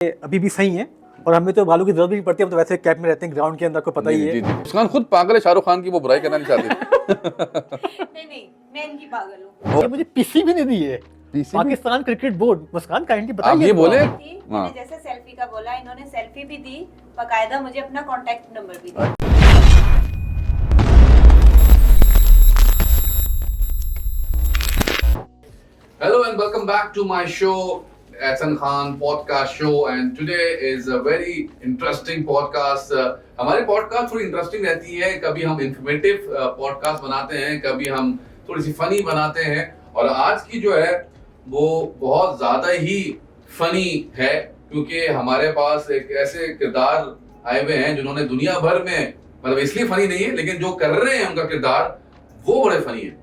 अभी भी सही है और हमें तो बालों की जरूरत भी नहीं पड़ती। हम तो वैसे कैप में रहते हैं ग्राउंड के अंदर, को पता ही है। जी जी मुस्कान खुद पागल है, शाहरुख खान की वो बुराई करना नहीं चाहती। नहीं, मैं इनकी पागल हूँ। ये मुझे पीसी भी नहीं दी है Pakistan cricket board. Muskan kindly आप बताइए। ये बोले मैंने जैसे सेल्फी का बोला, इन्होंने सेल्फी भी दी, बाकायदा मुझे अपना कांटेक्ट नंबर भी दिया। Hello and welcome back to my show, Ehsan Khan podcast show, and today is a very interesting podcast. हमारी पॉडकास्ट थोड़ी इंटरेस्टिंग रहती है, कभी हम इंफॉर्मेटिव पॉडकास्ट बनाते हैं, कभी हम थोड़ी सी फनी बनाते हैं, और आज की जो है वो बहुत ज़्यादा ही फनी है क्योंकि हमारे पास एक ऐसे किरदार आए हुए हैं जिन्होंने दुनिया भर में, मतलब इसलिए फनी नहीं है लेकिन जो कर रहे हैं उनका किरदार वो बड़े फनी है।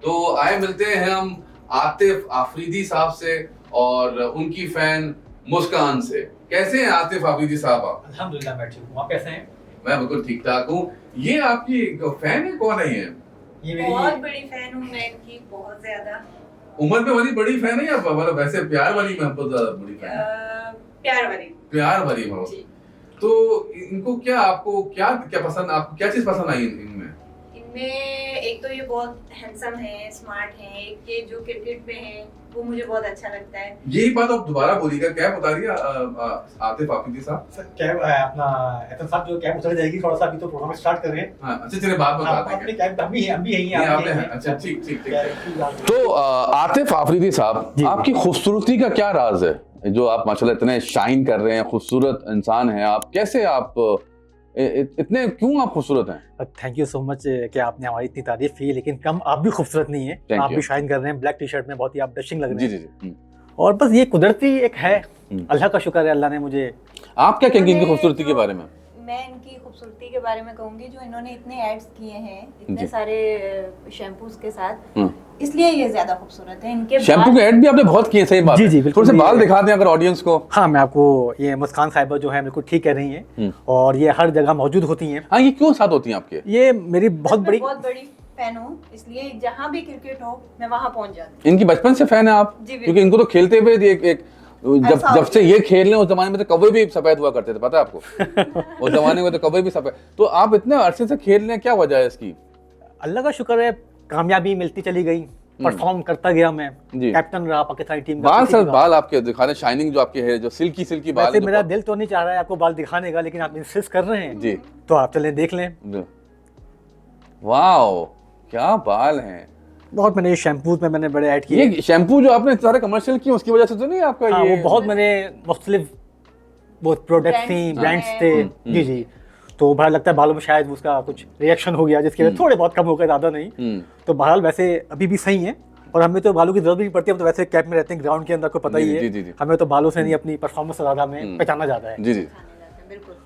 तो आए मिलते हैं हम आतिफ आफरीदी साहब से और उनकी फैन मुस्कान से। कैसे हैं आतिफ आफरीदी साहब आप? अल्हम्दुलिल्लाह मैं ठीक हूँ, आप कैसे हैं? मैं बिल्कुल ठीक ठाक हूँ। ये आपकी फैन है, कौन है ये? बहुत बड़ी फैन हूँ मैं इनकी, बहुत ज्यादा। उम्र में वाली बड़ी फैन है या मतलब वैसे प्यार वाली में बहुत ज्यादा बड़ी फैन है? प्यार वाली। प्यार वाली हो। तो इनको क्या, आपको क्या क्या पसंद, आपको क्या चीज पसंद आई इनमें? इनमें एक तो ये बहुत हैंडसम है, स्मार्ट है, एक ये जो क्रिकेट में है वो मुझे बहुत अच्छा लगता है। यही बात आप दोबारा बोलिएगा, क्या बता रही है आतिफ आफरीदी साहब? सर कैब अपना एहसन साहब जो कैब उतर जाएगी थोड़ा सा, अभी तो प्रोग्राम स्टार्ट कर रहे हैं। हाँ, अच्छा चलिए बात बताते हैं। अपनी कैब अभी यही ये आपने है। अच्छा ठीक ठीक ठीक। तो तो आतिफ आफरीदी साहब, आपकी खूबसूरती का क्या राज है जो आप माशाल्लाह इतने शाइन कर रहे हैं, खूबसूरत इंसान हैं आप, कैसे आप इतने क्यों आप खूबसूरत हैं? थैंक यू सो मच कि आपने हमारी इतनी तारीफ की, लेकिन कम आप भी खूबसूरत नहीं है। आप भी शाइन कर रहे हैं, ब्लैक टी शर्ट में बहुत ही आप डशिंग लग रहे हैं। जी जी। और बस ये कुदरती एक है, अल्लाह का शुक्र है, अल्लाह ने मुझे। आप क्या कहेंगे इनकी खूबसूरती के बारे में? मैं इनकी खूबसूरती के बारे में कहूंगी, जो इन्होंने इतने एड्स किए हैं इतने सारे शैम्पूज के साथ, इसलिए ये ज्यादा खूबसूरत है। इनके शैम्पू के ऐड भी आपने बहुत किए, सही बात। जी जी बिल्कुल। थोड़े से बाल दिखा दें अगर ऑडियंस को। हाँ, मैं आपको, ये मुस्कान साहिबा जो है बिल्कुल ठीक कह रही हैं और ये हर जगह मौजूद होती हैं। हाँ, ये क्यों साथ होती हैं आपके? ये मेरी बहुत बड़ी फैन हूँ, इसलिए जहाँ भी क्रिकेट हो मैं वहाँ पहुँच जाती हूँ। इनकी बचपन से फैन है आप? क्योंकि इनको तो खेलते हुए एक जब से ये खेल रहे हैं, उस जमाने में तो कौवे भी सफेद हुआ करते थे, पता है आपको? उस जमाने में तो कौवे भी सफेद। तो आप इतने अरसे से खेल रहे हैं, क्या वजह है इसकी? अल्लाह का शुक्र है, कामयाबी मिलती चली गई, परफॉर्म करता गया मैं, कैप्टन रहा पाकिस्तानी टीम का। बाल सर, बाल आपके दिखा रहे, शाइनिंग जो आपके है, जो सिल्की बाल है। मेरा दिल तो नहीं चाह रहा है आपको बाल दिखाने का, लेकिन आप इंसिस्ट कर रहे हैं जी, तो आप चलें देख लें। वाओ, क्या बाल हैं। बहुत मैंने शैम्पूज में मैंने बड़े ऐड किए। ये शैम्पू जो आपने सारे कमर्शियल किए उसकी वजह से तो नहीं आपका? हाँ, ये वो बहुत मैंने मुख्तलिफ वो प्रोडक्ट्स थी, ब्रांड्स थे। जी जी। तो बहरहाल लगता है बालों में शायद उसका कुछ रिएक्शन हो गया, जिसकी वजह थोड़े बहुत कम हो गए, ज़्यादा नहीं। तो बहरहाल वैसे अभी भी सही है और हमें तो बालों की जरूरत भी नहीं पड़ती। हम तो वैसे कैप में रहते हैं ग्राउंड के अंदर, को पता ही है। हमें तो बालों से नहीं, अपनी परफॉर्मेंस ज़्यादा हमें पहचाना जाता है। जी जी।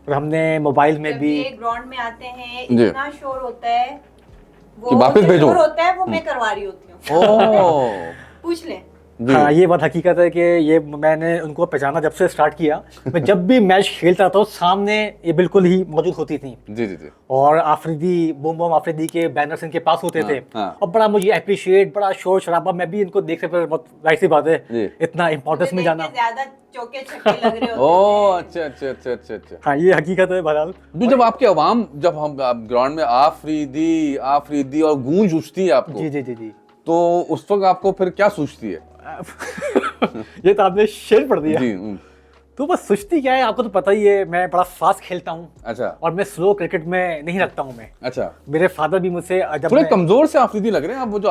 और हमने मोबाइल में भी ग्राउंड में आते हैं, इतना शोर होता है, कि वापस भेजो होता है, वो मैं करवा रही होती हूँ। पूछ ले। हाँ, ये बात हकीकत है कि ये मैंने उनको पहचाना जब से स्टार्ट किया। मैं जब भी मैच खेलता था सामने ये बिल्कुल ही मौजूद होती थी। जी जी जी। और आफरीदी, बूम बूम आफरीदी के बैनर्स इनके पास होते थे। और बड़ा मुझे अप्रिशिएट, बड़ा शोर शराबा, मैं भी इनको देखते पर बहुत जाहिर सी बात है, इतना इंपॉर्टेंस में जाना। ज्यादा चौके छक्के लग रहे होते हैं। ओह, अच्छा। हाँ, ये हकीकत है। बहरहाल जब आपके अवाम, जब हम ग्राउंड में आफरीदी और गूंज उठती है आपको, जी, तो उस वक्त आपको फिर क्या सोचती है? ये तो आपने शेर पढ़ दिया जी। तो बस सोचती क्या है, आपको तो पता ही है, मैं बड़ा फास्ट खेलता हूँ। अच्छा। और मैं स्लो क्रिकेट में नहीं रखता हूँ मैं। अच्छा। मेरे फादर भी मुझसे थोड़े कमजोर से आफरीदी लग रहे हैं आप। वो जो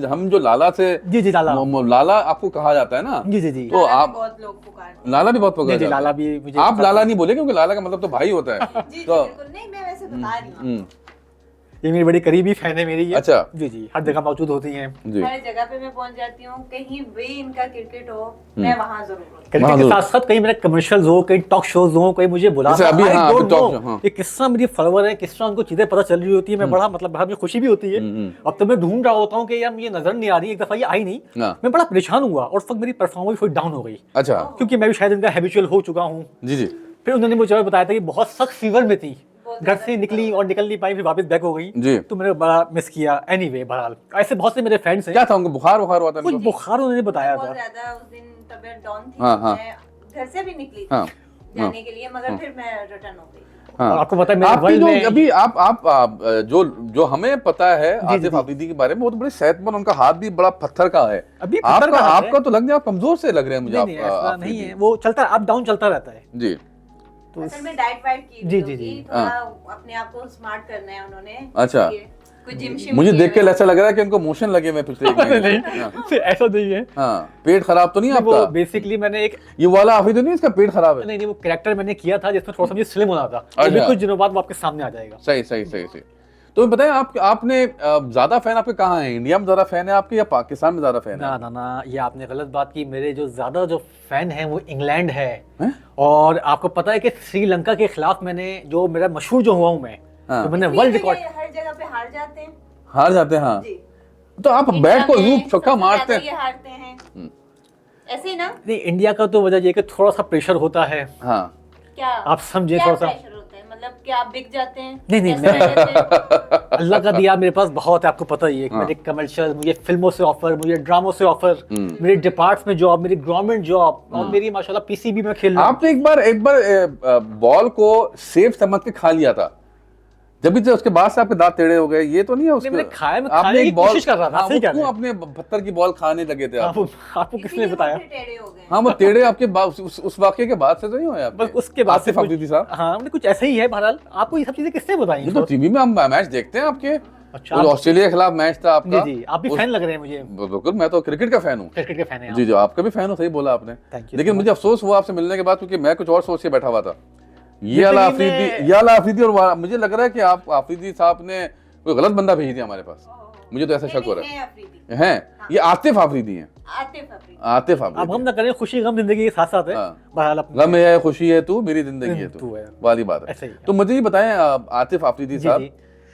हम जो लाला से, जी लाला आपको कहा जाता है ना? जी। तो आप बहुत लोग पुकारते, लाला भी बहुत पुकारते हैं। लाला भी मुझे, आप लाला नहीं बोले क्योंकि लाला का मतलब तो भाई होता है। तो नहीं, मैं वैसे बता रही हूँ। ये मेरी बड़ी करीबी फैन है मेरी ये। अच्छा। जी, हर जगह मौजूद होती हैं। हर जगह पे मैं पहुंच जाती हूँ, कहीं भी इनका क्रिकेट हो मैं वहाँ जरूर। क्रिकेट के साथ साथ कहीं मेरे कमर्शियल्स हो, कहीं टॉक शोज हो, कहीं मुझे बुला, अभी हाँ, ये किस तरह मेरी फॉलोवर है, किस तरह उनको चीजें पता चल रही होती है, मैं बड़ा मतलब मुझे खुशी भी होती है। अब तो मैं ढूंढ रहा होता हूँ कि यार मुझे नजर नहीं आ रही, एक दफा ये आई नहीं, मैं बड़ा परेशान हुआ और उस वक्त मेरी परफॉर्मेंस थोड़ी डाउन हो गई। अच्छा। क्योंकि मैं भी शायद इनका हैबिचुअल हो चुका हूँ। जी। फिर उन्होंने मुझे बताया था कि बहुत सख्त फीवर में थी, घर से निकली और निकल नहीं पाई, फिर वापस बैक हो गई जी। तो मैंने बड़ा मिस किया। एनीवे, बहरहाल ऐसे बहुत से मेरे फ्रेंड्स हैं। क्या था उनको? बुखार हुआ था? कुछ बुखार उन्होंने बताया था। ज्यादा उस दिन तबीयत डाउन थी। हाँ। घर से भी निकली थी हाँ, जाने के लिए, मगर फिर मैं रिटर्न हो गई। हाँ। और आपको पता है मेरे आपकी वर्ल्ड जो में अभी आप जो हमें पता है आतिफ अफरीदी के बारे में, बहुत बड़े सेहतमंद, उनका हाथ भी बड़ा पत्थर का है। अभी पत्थर का हाथ है। आपका तो लग रहा है, आप कमजोर से लग रहे हैं मुझे। नहीं, ऐसा नहीं है, वो चलता अप डाउन चलता रहता है जी। तो असल में डाइट वाइट की जी, हुई जी, होगी, जी। थोड़ा अपने आप को स्मार्ट करना है उन्होंने। अच्छा। इसलिए कुछ जिम शिम मुझे किए देख के हुए हैं। ऐसा लग रहा है कि उनको मोशन लगे हुए पिछले एक महीने से। हाँ। नहीं ऐसा नहीं है। हाँ, पेट खराब तो नहीं वो आपका? बेसिकली मैंने एक ये वाला अफरीदी तो नहीं, इसका पेट खराब है? नहीं वो कैरेक्टर मैंने किया था जिसमें थोड़ा सा मुझे स्लिम होना था, अभी अच्छा। कुछ दिनों बाद वो आपके सामने आ जाएगा। सही सही सही सही। तो बताएं, आपने ज्यादा फैन आपके कहाँ हैं? इंडिया में ज्यादा फैन है आपके या पाकिस्तान में ज्यादा फैन है? ना ये आपने गलत बात की। मेरे जो ज्यादा जो फैन है वो इंग्लैंड है। हैं? और आपको पता है कि श्रीलंका के खिलाफ मैंने जो मेरा मशहूर जो हुआ हूँ मैं, हाँ। तो मैंने इसलिए वर्ल्ड ये रिकॉर्ड हर जगह पे हार जाते हैं हार जाते हैं। हाँ, जी। तो आप इंडिया बैट को में यूं छक्का सबसे मारते ज्यादा हैं। ये हारते हैं ऐसे ही ना। नहीं, इंडिया का तो वजह ये कि थोड़ा सा प्रेशर होता है। हाँ, क्या आप समझे क्या थोड़ा सा। प्रेशर होता है, मतलब क्या आप बिक जाते हैं? नहीं, कैसे रहते हैं? अल्लाह का दिया मेरे पास बहुत है, आपको पता ही है। हाँ। मेरे कमर्शियल, मुझे फिल्मों से ऑफर, मुझे ड्रामों से ऑफर, मेरे डिपार्ट्स में जॉब, मेरी गवर्नमेंट जॉब, और मेरी माशाल्लाह पीसीबी में खेल रहा हूं। आपने एक बार बॉल को सेफ समझ के खा लिया था, जब भी उसके बाद से आपके दांत टेढ़े हो गए। ये तो नहीं है उसके? मैंने खाया, मैं आपने खाने की एक बॉल, कोशिश कर रहा था। हाँ, सही कह वो रहे क्यों हैं। अपने पत्थर की बॉल खाने लगे थे आप? आपको किसने इसीलिए बताया? वो फिर टेढ़े हो गए। हाँ, वो टेढ़े आपके उस वाक्य के बाद से तो नहीं हुए आपके? बस उसके बाद से आतिफ अफरीदी साहब। हाँ, मतलब कुछ ऐसा ही है। बहरहाल आपको ये सब चीजें किसने बताई? ये तो टीवी में हम मैच देखते हैं आपके। अच्छा, वो ऑस्ट्रेलिया के खिलाफ मैच था आपका। जी आप भी फैन लग रहे हैं मुझे। बिल्कुल, मैं तो क्रिकेट का फैन हूँ। क्रिकेट के फैन हैं जी, आपका भी फैन हो, सही बोला आपने। Thank you लेकिन so मुझे अफसोस हुआ आपसे मिलने के बाद, क्योंकि मैं कुछ और सोच के बैठा हुआ था। ये जिंदगी वाला में- अफरीदी और मुझे लग रहा है कि आप अफरीदी साहब ने कोई गलत बंदा भेजी थी हमारे पास। मुझे तो ऐसा शक हो रहा नहीं, अफरीदी। है। ये आतिफ अफरीदी हैं। आतिफ अफरीदी। आतिफ अब हम अफरीदी। ना करें, खुशी गम जिंदगी के साथ साथ है। हाँ। बहरहाल अपने- गम है, खुशी है तू, मेरी जिंदगी है तू तू, है। वाली बात ऐसे है। ही है। तो मुझे ये बताएं, आतिफ अफरीदी जी, साहब,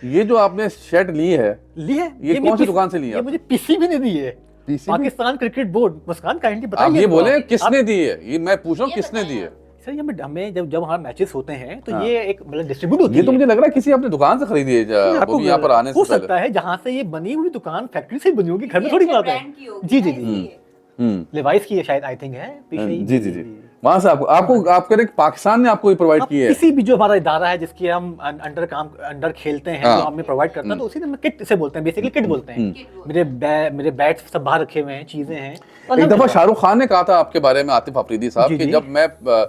ये जो आपने शर्ट ली है, ली है। ये कौन मुझे सी दुकान से ली है ये आपने? मुझे पीसी भी नहीं दी है। PC में? Pakistan cricket board. Muskan kindly आप बताइए। ये तो बोले आप- किसने दी है? ये मैं पूछ रहा हूँ, ये किसने बताएं दी है? आप। सर ये हमें जब हमारे मैचेस होते हैं तो हाँ। ये एक मतलब डिस्ट्रीब्यूट होती ये तो है। मुझे लग रहा है किसी आपने दुकान से खरीदी है, आपको वो भी यहाँ पर आने से हो पहले। सकता है जहाँ से ये बनी हुई दुकान फैक्ट्री से बनी होगी, घर में ये थोड़ी अच्छे बात है। ब्रांड की होगी जी ना, जी जी इसलिए। लेवाइस की है शायद, आई थिंक है पीछे ही। जी जी जी, वहां से आप कह रहे पाकिस्तान ने आपको प्रोवाइड अब की है? किसी भी जो हमारा इदारा है जिसके हम अंडर खेलते हैं, हाँ। जो हमें प्रोवाइड करता है, तो उसी में किट से बोलते हैं, बेसिकली किट बोलते हैं। किट बोलते मेरे बैट सब बाहर रखे हुए हैं, चीजें हैं। एक दफा शाहरुख खान ने कहा था आपके बारे में, आतिफ अफरीदी साहब, जी, कि जी। जब मैं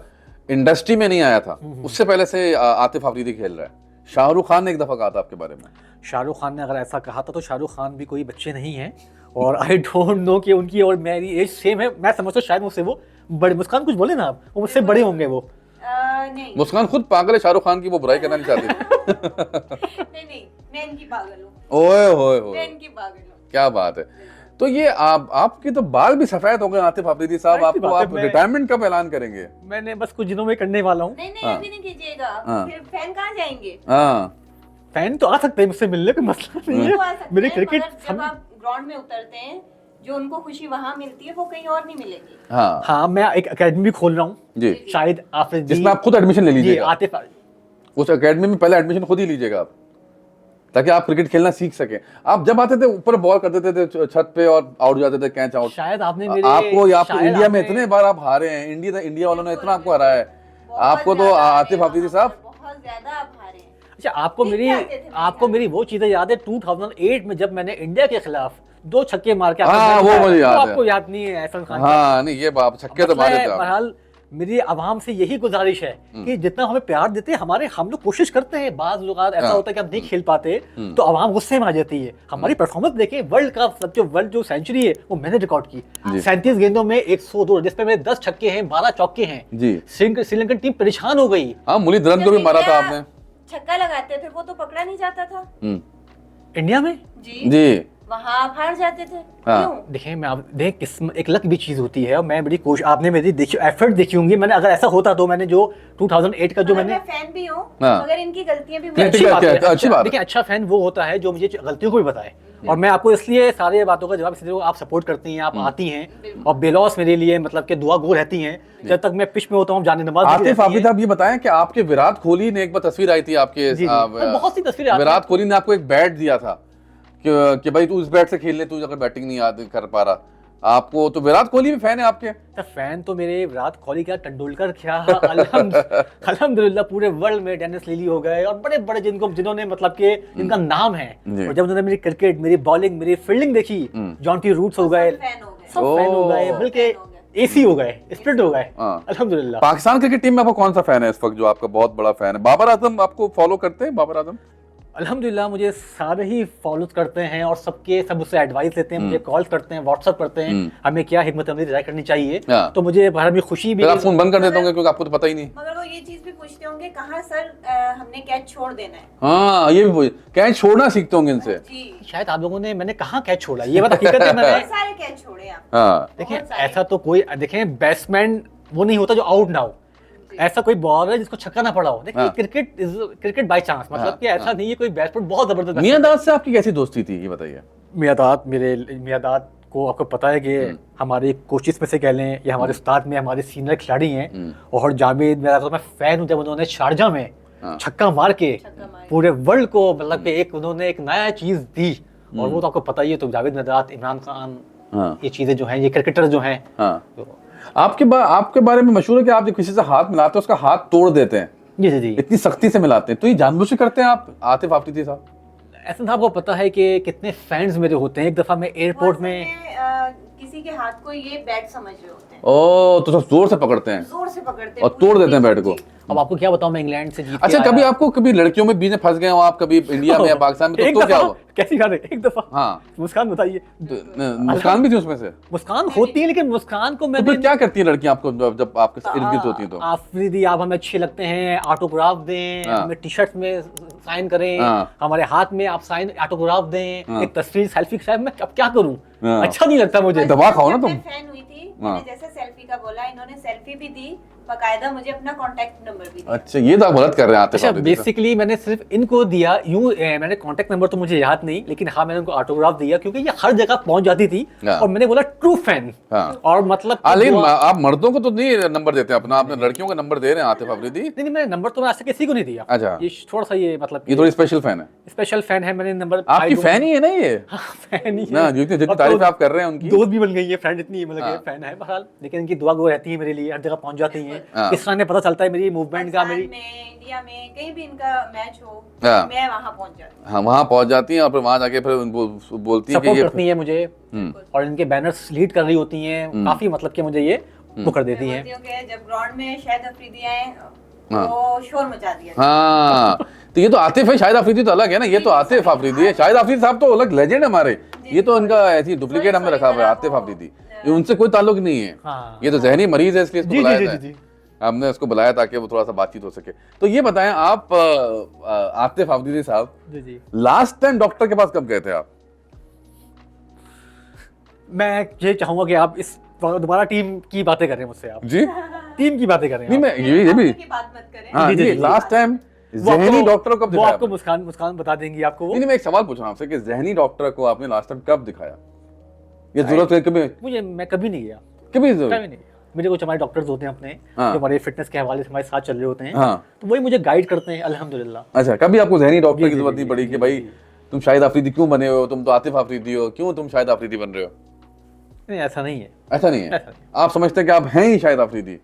इंडस्ट्री में नहीं आया था उससे पहले से आतिफ अफरीदी खेल रहा है। शाहरुख खान ने एक दफा कहा था आपके बारे में। शाहरुख खान ने अगर ऐसा कहा था तो शाहरुख खान भी कोई बच्चे नहीं हैं, और आई डोंट नो कि उनकी और मेरी एज सेम है। मैं समझता हूँ शायद मुझसे वो बड़े, मुस्कान कुछ बोले ना आप, वो मुझसे बड़े होंगे वो। नहीं मुस्कान खुद पागल है शाहरुख खान की, वो बुराई करना नहीं चाहती। नहीं, मैं इनकी पागल हूँ। ओए होए मैं होए, इनकी पागल हूँ। क्या बात है। तो ये आपके तो बाल भी सफेद हो गए आतिफ अफरीदी साहब, ऐसी आपको बात है, आप मैं- रिटायरमेंट कब ऐलान करेंगे? मैंने बस कुछ दिनों में करने वाला हूँ। नहीं हाँ। अभी नहीं कीजिएगा, हाँ। फिर फैन कहाँ जाएंगे? हाँ, फैन तो आ सकते हैं मुझसे मिलने, कोई मसला नहीं वो आ है। सकते मेरे हैं, क्रिकेट मगर जब आप ग्राउंड में उतरते हैं, जो उनको खुशी वहां मिलती है वो कहीं और नहीं मिलेगी। हाँ हाँ, मैं एक एकेडमी भी खोल रहा हूँ, जी, शायद आफिफ जी, जिसमें आप खुद एडमिशन ले जी लीजिएगा। आतिफ। उस एकेडमी में पहले एडमिशन खुद ही लीजिएगा आप, ताकि आप क्रिकेट खेलना सीख सकें। आप जब आते थे ऊपर बॉल कर देते थे छत पे और आउट जाते थे, कैच आउट। शायद आपने मेरे आपको शायद इंडिया में आपने- इतने बार आप हारे हैं, इंडिया वालों ने इतना आपको हराया है। बहुत आपको तो ज्यादा आतिफ हारे अफरीदी हैं, साहब, बहुत ज्यादा आप हारे हैं। अच्छा, आपको ठीक मेरी जाते थे मेरे आपको ख्याल मेरी वो चीजें याद है 2008 में जब मैंने इंडिया के खिलाफ 2 छक्के मार के हाँ, मैच वो जिताया, मुझे तो याद है। आपको याद नहीं है एहसान खान? हाँ नहीं, ये बात छक्के तो मारे थे आप। बहरहाल मेरी आवाम से यही गुजारिश है कि जितना हमें प्यार देते हैं, हम लोग कोशिश करते हैं, बाज लोग ऐसा हाँ। होता है कि हम नहीं खेल पाते तो आवाम गुस्से में आ जाती है। हमारी परफॉर्मेंस देखें, वर्ल्ड जो सेंचुरी है वो मैंने रिकॉर्ड की, जी। 37 गेंदों में 102, जिसपे मेरे 10 छक्के हैं, 12 चौके हैं। जी श्रीलंकन टीम परेशान हो गई। हाँ, मुरलीधरन को भी मारा था आपने। छक्का लगाते थे वो तो पकड़ा नहीं जाता था। इंडिया में जी जी वहां आप हार जाते थे। हाँ। क्यों? देखें, मैं आप देख किस्मत, एक लक भी चीज होती है, और मैं बड़ी कोशिश, आपने मेरी देखी एफर्ट देखी होंगी। मैंने अगर ऐसा होता तो मैंने जो 2008 का जो मगर मैंने मैं फैन भी हूँ, हाँ। मगर इनकी गलतियां भी नहीं, मुझे- ठीक है, अच्छी अच्छा, बात है। देखिए, अच्छा फैन वो होता है जो मुझे गलतियों को भी बताए, और मैं आपको इसलिए सारे बातों का जवाब इसलिए दूंगा, आप सपोर्ट करती हैं, आप आती हैं, और बेलौस मेरे लिए मतलब कि दुआ गो रहती हैं। जब तक मैं पिच में होता हूँ, जाने नमाज भी आतिफ रहती हैं। अफरीदी साहब, ये बताएं कि आपके विराट कोहली ने एक बार तस्वीर आई थी आपके, जी, जी। और बहुत सी तस्वीरें आती हैं। विराट कोहली ने आपको एक बैट दिया था कि भाई तू इस बैट से खेल ले, तू अगर बैटिंग नहीं याद कर पा रहा, आपको तो विराट कोहली भी फैन है आपके? तो फैन तो मेरे विराट कोहली क्या, तेंदुलकर क्या, अल्हम्दुलिल्लाह पूरे वर्ल्ड में डेनिस लिली हो गए और बड़े बड़े जिन्होंने मतलब कि इनका नाम है। और जब उन्होंने मेरी क्रिकेट, मेरी बॉलिंग, मेरी फील्डिंग देखी, जॉन टी रूट्स हो गए, सब फैन हो गए, बल्कि एसी हो गए, स्प्लिट हो गए, अल्हम्दुलिल्लाह। पाकिस्तान क्रिकेट टीम में आपको कौन सा फैन है इस वक्त जो आपका बहुत बड़ा फैन है? बाबर आजम आपको फॉलो करते हैं? बाबर आजम अल्हम्दुलिल्लाह मुझे सारे ही फॉलो करते हैं और सब मुझसे एडवाइस लेते हैं, मुझे कॉल करते हैं, व्हाट्सएप करते हैं, हमें क्या हिकमत अमली राय करनी चाहिए। तो मुझे बाहर में खुशी भी। आप फोन बंद कर देते होंगे क्योंकि आपको तो पता ही नहीं। मगर वो ये चीज भी पूछते होंगे कहाँ सर हमने कैच छोड़ देना है। हाँ, ये भी कैच छोड़ना सीखते होंगे इनसे। शायद आप लोगों ने, मैंने कहाँ कैच छोड़ा ये बात हकीकत है। मैंने सारे कैच छोड़े आप। हाँ, देखिए ऐसा तो कोई, देखें बैट्समैन वो नहीं होता जो आउट ना हो, ऐसा कोई बॉलर है जिसको छक्का ना पड़ा हो। देखिए क्रिकेट बाय चांस, मतलब कि ऐसा नहीं है कोई बैट्समैन बहुत जबरदस्त। मियांदाद से आपकी कैसी दोस्ती थी ये बताइए? मियांदाद को आपको पता है कि हमारे कोचेस में से कह लें या हमारे उस्ताद में हमारे सीनियर खिलाड़ी हैं। और जावेद मेरा तो मैं फैन हूं, जब उन्होंने शारजा में छक्का मार के पूरे वर्ल्ड को मतलब कि एक उन्होंने एक नया चीज दी। और वो तो आपको पता ही है। तो जावेद मियांदाद, इमरान खान, ये चीजें जो हैं, ये क्रिकेटर जो हैं। आपके बारे में मशहूर है कि आप जब किसी से हाथ मिलाते हैं उसका हाथ तोड़ देते हैं। जी जी जी, इतनी सख्ती से मिलाते हैं, तो ये जानबूझ के करते हैं आप आतिफ आफरीदी साहब? ऐसा था, आपको पता है कि कितने फैंस मेरे होते हैं। एक दफा मैं एयरपोर्ट में किसी के हाथ को ये बैट समझ रहे होते हैं। ओ, तो सब जोर से पकड़ते हैं, जोर से पकड़ते हैं और तोड़ देते हैं बैट को। अब आपको क्या बताऊं, मैं इंग्लैंड से जीत अच्छा, कभी आपको कभी लड़कियों में बीच में फंस गए हो आप, कभी इंडिया में या पाकिस्तान में, तो क्या हुआ? कैसी बात है? एक दफा हाँ, मुस्कान बताइए। मुस्कान भी थी उसमें से? मुस्कान होती है, लेकिन मुस्कान को मैं तो फिर क्या करती है लड़कियां आपको जब आपके इर्द गिर्द होती हैं? तो आफरीदी आप हमें अच्छे लगते हैं, ऑटोग्राफ दें, हमें टी शर्ट में साइन करें, हमारे हाथ में आप साइन ऑटोग्राफ दें, एक तस्वीर सेल्फी। साहब मैं अब क्या करूं, अच्छा नहीं लगता मुझे। दबा खाओ ना तुम। फैन हुई थी, मैंने जैसे सेल्फी का बोला, इन्होंने सेल्फी भी दी, बकायदा मुझे अपना कांटेक्ट नंबर भी दिया। अच्छा, ये तो आप गलत कर रहे हैं आतिफ अच्छा, आफरीदी साहब। बेसिकली मैंने सिर्फ इनको दिया यूं, मैंने कांटेक्ट नंबर तो मुझे याद नहीं, लेकिन हाँ मैंने उनको ऑटोग्राफ दिया क्योंकि ये हर जगह पहुंच जाती थी। और मैंने बोला ट्रू फैन। और मतलब लेकिन आप मर्दों को तो नहीं नंबर देते अपना, आपने लड़कियों का नंबर दे रहे हैं आतिफ आफरीदी? नहीं, मैंने नंबर तो आज तक किसी को नहीं दिया। अच्छा, ये थोड़ा सा ये मतलब ये थोड़ी स्पेशल फैन है। स्पेशल फैन है। मैंने नंबर आपकी फैन ही है ना ये? फैन ही है ना, जितनी तारीफ आप कर रहे हैं उनकी, दोस्त भी बन गई है, फ्रेंड इतनी मतलब फैन है बहरहाल। लेकिन इनकी दुआ गो रहती है मेरे लिए, हर जगह पहुंच जाती हैं। इस तरह ने पता चलता है मेरी मूवमेंट का, मेरी इंडिया में कहीं भी इनका मैच हो, मैं वहां पहुंच जाती हूं। हाँ, वहां पहुंच जाती हैं और फिर वहां जाके फिर बोलती हैं कि सपोर्ट करती है मुझे, और इनके बैनर्स लीड कर रही होती हैं काफी, मतलब कि मुझे ये वो कर देती हैं। जब ग्राउंड में शाहिद अफरीदी आए तो शोर मचा दिया। हाँ, तो ये तो आतिफ है, शाहिद अफरीदी तो अलग है ना। ये तो आतिफ अफरीदी है, शाहिद अफरीदी साहब तो अलग लेजेंड है हमारे। ये तो इनका ऐसी डुप्लीकेट हमने रखा हुआ है, आतिफ अफरीदी। ये उनसे कोई ताल्लुक नहीं है। ये तो जहनी मरीज है, इसलिए इसको बुलाया था। हमने उसको बुलाया ताकि वो थोड़ा सा बातचीत हो सके। तो ये बताएं आप, आतिफ अफरीदी साहब, लास्ट टाइम डॉक्टर के पास कब गए थे आप? मैं ये चाहूंगा कि आप इस दोबारा टीम की बातें कर रहे हैं मुझसे, आप जी टीम की बातें कर रहे हैं। नहीं, मैं ये भी बात मत करें। हाँ, जी, लास्ट टाइम ज़हनी डॉक्टर को कब दिखाया? आपको मुस्कान बता देंगी आपको वो। नहीं, मैं एक सवाल पूछ रहा हूं आपसे कि ज़हनी डॉक्टर को आपने लास्ट टाइम कब दिखाया? ये जरूरत है कभी? मैं कभी नहीं गया, कभी नहीं। मेरे कुछ हमारे डॉक्टर्स होते हैं अपने, जो हमारे फिटनेस के हवाले से हमारे साथ चल रहे होते हैं, तो वही मुझे गाइड करते हैं, अल्हम्दुलिल्लाह। अच्छा, कभी आपको ज़हनी डॉक्टर की जरूरत नहीं पड़ी कि भाई तुम शाहिद अफरीदी क्यों बने हो, तुम तो आतिफ अफरीदी हो, क्यों तुम शाहिद अफरीदी बन रहे हो? नहीं, ऐसा नहीं है। ऐसा नहीं है। आप समझते हैं कि आप हैं ही शाहिद अफरीदी,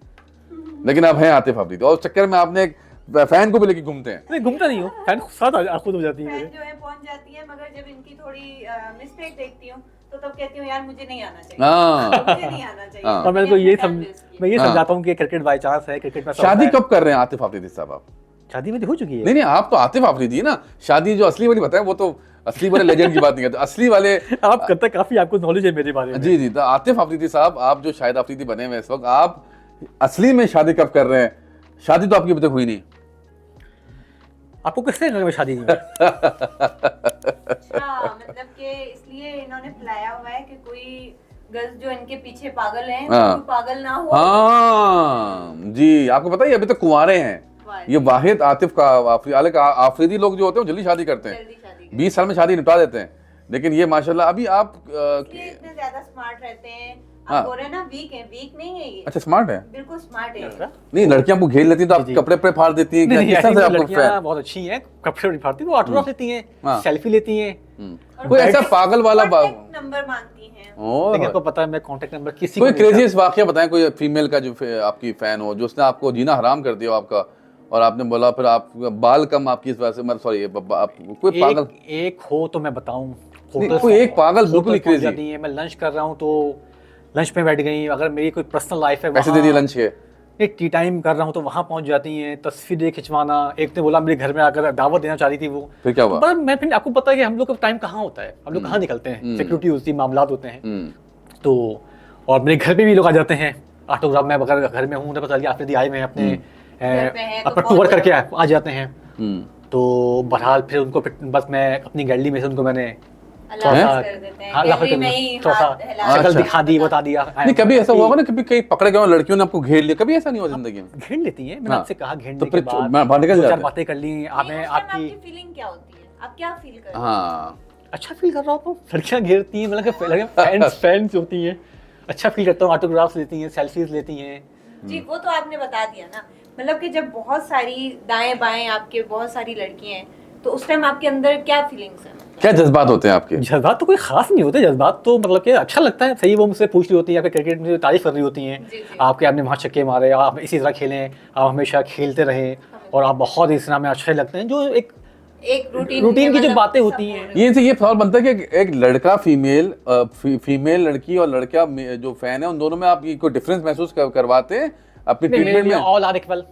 लेकिन आप हैं आतिफ अफरीदी, और चक्कर में आपने एक फैन को भी लेके घूमते हैं? नहीं, घूमता नहीं हूं, फैन साथ खुद हो जाती है, जो है पहुंच जाती है। मगर जब इनकी थोड़ी मिस्टेक देखती हूं तो तब कहती हूं यार मुझे नहीं आना चाहिए, मुझे नहीं आना चाहिए। और मैं ये समझाता हूं कि क्रिकेट बाय चांस है, क्रिकेट में। शादी कब कर रहे हैं आतिफ अफरीदी साहब आप? शादी मेरी हो चुकी है। नहीं, आप तो आतिफ अफरीदी है ना। शादी जो असली वाली बताएं, वो तो असली वाले लेजेंड की बात नहीं करते, असली वाले आप करते काफी, आपको नॉलेज है मेरे बारे में। जी, तो आतिफ अफरीदी साहब, आप जो शाहिद अफरीदी बने हुए इस वक्त, आप असली में शादी कब कर रहे हैं? शादी तो आपकी अभी तक हुई नहीं। आपको किसने घर में शादी नहीं? मतलब कि इसलिए इन्होंने फैलाया हुआ है कि कोई गर्ल्स जो इनके पीछे पागल हैं, कोई पागल ना हो। हाँ जी, आपको पता है अभी तक कुंवारे हैं। ये वाहिद आतिफ का आफरीदी लोग जो होते हैं जल्दी शादी करते हैं, 20 साल में शादी निपटा देते हैं। लेकिन ये माशाल्लाह अभी आप इतने ज्यादा स्मार्ट रहते हैं, हाँ। आप बोल रहे हैं ना वीक है, वीक नहीं है ये, अच्छा स्मार्ट है। बिल्कुल स्मार्ट है। नहीं लड़कियां आपको घेर लेती हैं तो आप जी। कपड़े पे फाड़ देती हैं, नहीं नहीं, किस तरह ऐसी से आपको लड़कियां फैन? बहुत अच्छी हैं, कपड़े नहीं फाड़ती, वो ऑटोग्राफ लेती हाँ। हैं, सेल्फी लेती हैं। और कोई ऐसा पागल वाला नंबर मांगती हैं। लेकिन आपको और पता है मैं कांटेक्ट नंबर किसी कोई को नहीं क्रेजीस्ट वाकया बताएं, कोई फीमेल का जो आपकी फैन हो, जो उसने आपको जीना हराम कर दिया हो आपका, और आपने बोला फिर आप बाल कम आपकी इस वजह से, मतलब सॉरी कोई पागल एक हो तो मैं बताऊं, नहीं, कोई एक पागल बिल्कुल ही crazy। नहीं है। मैं लंच कर रहा हूं तो लंच पे बैठ गई, अगर मेरी कोई पर्सनल लाइफ है पैसे दे दिए लंच के, एक टी टाइम कर रहा हूँ तो वहाँ पहुँच जाती हैं, तस्वीरें खिंचवाना। एक ने बोला मेरे घर में आकर दावत देना चाह रही थी वो, फिर क्या हुआ? पर मैं फिर आपको पता है कि हम लोग का टाइम कहाँ होता है, हम लोग कहाँ निकलते हैं, सिक्योरिटी होती है, मामलात होते हैं। तो और मेरे घर पे भी लोग आ जाते हैं, ऑटोग्राफ में अगर घर में हूँ तो पता चल गया आपने दिए आए में अपने घर पे हैं तो अपना बहुत टूर करके आ जाते हैं। हम्म। तो बहरहाल फिर उनको बस मैं अपनी गैलरी में से उनको मैंने अल्लाह थोड़ा हाफ़िज़ सा कर देते हैं, हाँ, अल्लाह गैलरी हाफ़िज़ में ही थोड़ा सा हाथ हिला अच्छा। शक्ल दिखा दी, बता दिया। नहीं कभी ऐसा हुआ होगा ना, कभी कहीं पकड़े गए हो लड़कियों ने आपको घेर लिया, कभी ऐसा नहीं हुआ जिंदगी में? घेर लेती हैं, मैंने हाँ। आपसे कहा घेरने तो के फिर बाद बाहर निकल दो जाते चार हैं। बातें कर ली, हमें आपकी आपकी फीलिंग क्या होती है, आप क्या फील करते हैं? हाँ अच्छा फील कर रहा हूँ, लड़कियां घेरती हैं, मतलब फैंस होती हैं, अच्छा फील करता हूँ, ऑटोग्राफ्स लेती हैं, सेल्फीज लेती हैं। जी वो तो आपने बता दिया ना, मतलब कि जब बहुत सारी दाएं बाएं आपके बहुत सारी लड़कियां हैं तो उस टाइम आपके अंदर क्या फीलिंग्स हैं? क्या जज्बात होते हैं आपके? जज्बात तो कोई खास नहीं होते, जज्बात तो मतलब कि अच्छा लगता है, सही वो मुझसे पूछ रही होती है, आपके क्रिकेट में तारीफ कर रही होती हैं, जी, जी। आपके आपने वहाँ छक्के मारे, आप इसी तरह खेलें, आप हमेशा खेलते रहें, और आप बहुत इस तरह में अच्छे लगते हैं, जो एक एक रूटीन की जो बातें होती हैं। ये इनसे ये सवाल बनता है कि एक लड़का फीमेल लड़की और लड़का जो फैन है, उन दोनों में आप ये कोई डिफरेंस महसूस करवाते हैं अपनी नहीं, मेरे ट्रीटमेंट लिए में? ऑल आर इक्वल,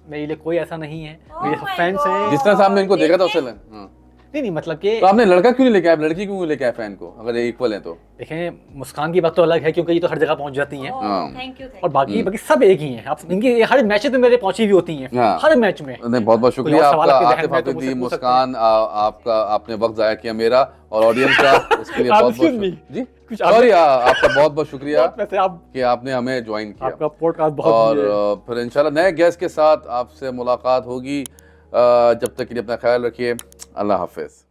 मेरे लिए कोई ऐसा नहीं है, Oh मेरे my फैंस हैं। God। जिस तरह से आपने इनको देखा था उससे देखिए। नहीं मतलब कि तो आपने लड़का क्यों नहीं लेके आया, लड़की क्यों नहीं लेके आया फैन को, अगर ये इक्वल है तो? देखें मुस्कान की बात तो अलग है, क्योंकि ये तो हर जगह पहुंच जाती हैं, हाँ। थैंक यू और बाकी बाकी सब एक ही हैं। आप इनकी हर मैच में मेरे पहुंची हुई होती हैं, हाँ। हर मैच में। नहीं बहुत बहुत शुक्रिया कोई और सवाल आपका, आपके आतिफ जहन में तो आफरीदी, मुझसे पूछ सकते मुस्कान, आपका आपने वक्त जाया किया मेरा और ऑडियंस का, उसके लिए बहुत Excuse me। बहुत जी कुछ आप- सॉरी, आपका बहुत बहुत शुक्रिया वैसे आप कि आपने हमें ज्वाइन किया। आपका पॉडकास्ट बहुत और फिर इंशाल्लाह नए गेस्ट के साथ आपसे मुलाकात होगी। जब तक के लिए अपना ख्याल रखिए। अल्लाह हाफिज़।